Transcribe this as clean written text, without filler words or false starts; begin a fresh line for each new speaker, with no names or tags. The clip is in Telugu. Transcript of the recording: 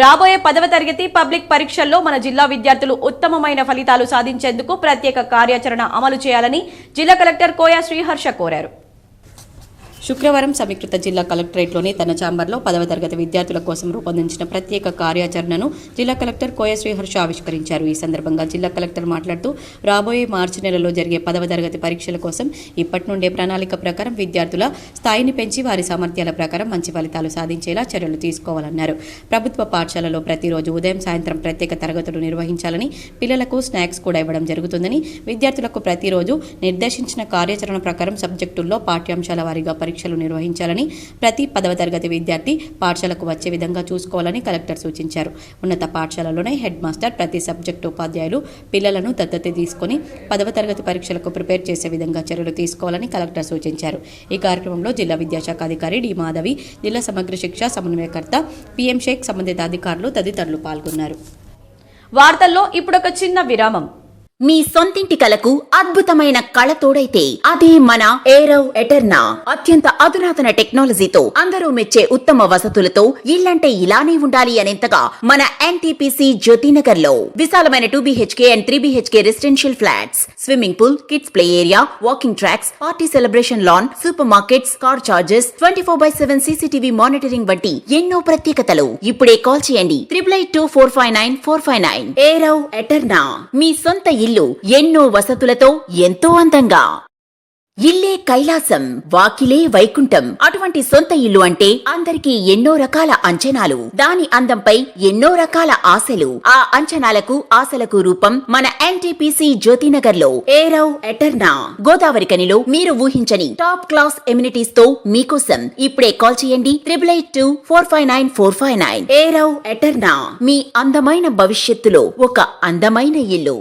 రాబోయే 10వ తరగతి పబ్లిక్ పరీక్షల్లో మన జిల్లా విద్యార్థులు ఉత్తమమైన ఫలితాలు సాధించేందుకు ప్రత్యేక కార్యాచరణ అమలు చేయాలని జిల్లా కలెక్టర్ కోయ శ్రీహర్ష కోరారు. శుక్రవారం సమీకృత జిల్లా కలెక్టరేట్లోని తన ఛాంబర్లో 10వ తరగతి విద్యార్థుల కోసం రూపొందించిన ప్రత్యేక కార్యాచరణను జిల్లా కలెక్టర్ కోయ శ్రీహర్ష ఆవిష్కరించారు. ఈ సందర్భంగా జిల్లా కలెక్టర్ మాట్లాడుతూ రాబోయే మార్చి నెలలో జరిగే 10వ తరగతి పరీక్షల కోసం ఇప్పటి నుండే ప్రణాళిక ప్రకారం విద్యార్థుల స్థాయిని పెంచి వారి సామర్థ్యాల ప్రకారం మంచి ఫలితాలు సాధించేలా చర్యలు తీసుకోవాలన్నారు. ప్రభుత్వ పాఠశాలలో ప్రతిరోజు ఉదయం సాయంత్రం ప్రత్యేక తరగతులు నిర్వహించాలని, పిల్లలకు స్నాక్స్ కూడా ఇవ్వడం జరుగుతుందని, విద్యార్థులకు ప్రతిరోజు నిర్దేశించిన కార్యాచరణ ప్రకారం సబ్జెక్టుల్లో పాఠ్యాంశాల వారీగా పరీక్షలు నిర్వహించాలని, ప్రతి 10వ తరగతి విద్యార్థి పాఠశాలకు వచ్చే విధంగా చూసుకోవాలని కలెక్టర్ సూచించారు. ఉన్నత పాఠశాలలోనే హెడ్ మాస్టర్ ప్రతి సబ్జెక్టు ఉపాధ్యాయులు పిల్లలను దత్తత తీసుకుని 10వ తరగతి పరీక్షలకు ప్రిపేర్ చేసే విధంగా చర్యలు తీసుకోవాలని కలెక్టర్ సూచించారు. ఈ కార్యక్రమంలో జిల్లా విద్యాశాఖ అధికారి డి మాధవి, జిల్లా సమగ్ర శిక్ష సమన్వయకర్త పిఎం షేక్, సంబంధిత అధికారులు తదితరులు పాల్గొన్నారు. వార్తల్లో ఇప్పుడొక చిన్న విరామం.
మీ సొంతింటి కలకు అద్భుతమైన కళ తోడైతే అదే మన ఏరవ్ ఎటర్నా. అత్యంత అధునాతన టెక్నాలజీతో అందరూ మెచ్చే ఉత్తమ వసతులతో ఇల్లంటే ఇలానే ఉండాలి అనేంతగా మన ఎన్టీపీసీ జ్యోతినగర్ లో విశాలమైన 2 BHK and 3 BHK residential flats, swimming pool, kids play area, walking tracks, party celebration lawn, supermarkets, car charges, 24/7 CCTV monitoring వంటి ఎన్నో ప్రత్యేకతలు. ఇప్పుడే కాల్ చేయండి 882459 ఏరవ్ ఎటర్నా. మీ సొంత ఇల్లు ఎన్నో వసతులతో ఎంతో అందంగా. ఇల్లే కైలాసం, వాకిలే వైకుంఠం. అటువంటి సొంత ఇల్లు అంటే అందరికీ ఎన్నో రకాల అంచనాలు, దాని అందంపై ఎన్నో రకాల ఆశలు. ఆ అంచనాలకు ఆశలకు రూపం మన ఎన్టీపీసీ జ్యోతినగర్ లో ఏరవ్ ఎటర్నా. గోదావరి కనిలో మీరు ఊహించని టాప్ క్లాస్ ఎమ్యూనిటీస్ తో మీకోసం ఇప్పుడే కాల్ చేయండి 882459 ఏరవ్ ఎటర్నా. మీ అందమైన భవిష్యత్తులో ఒక అందమైన ఇల్లు.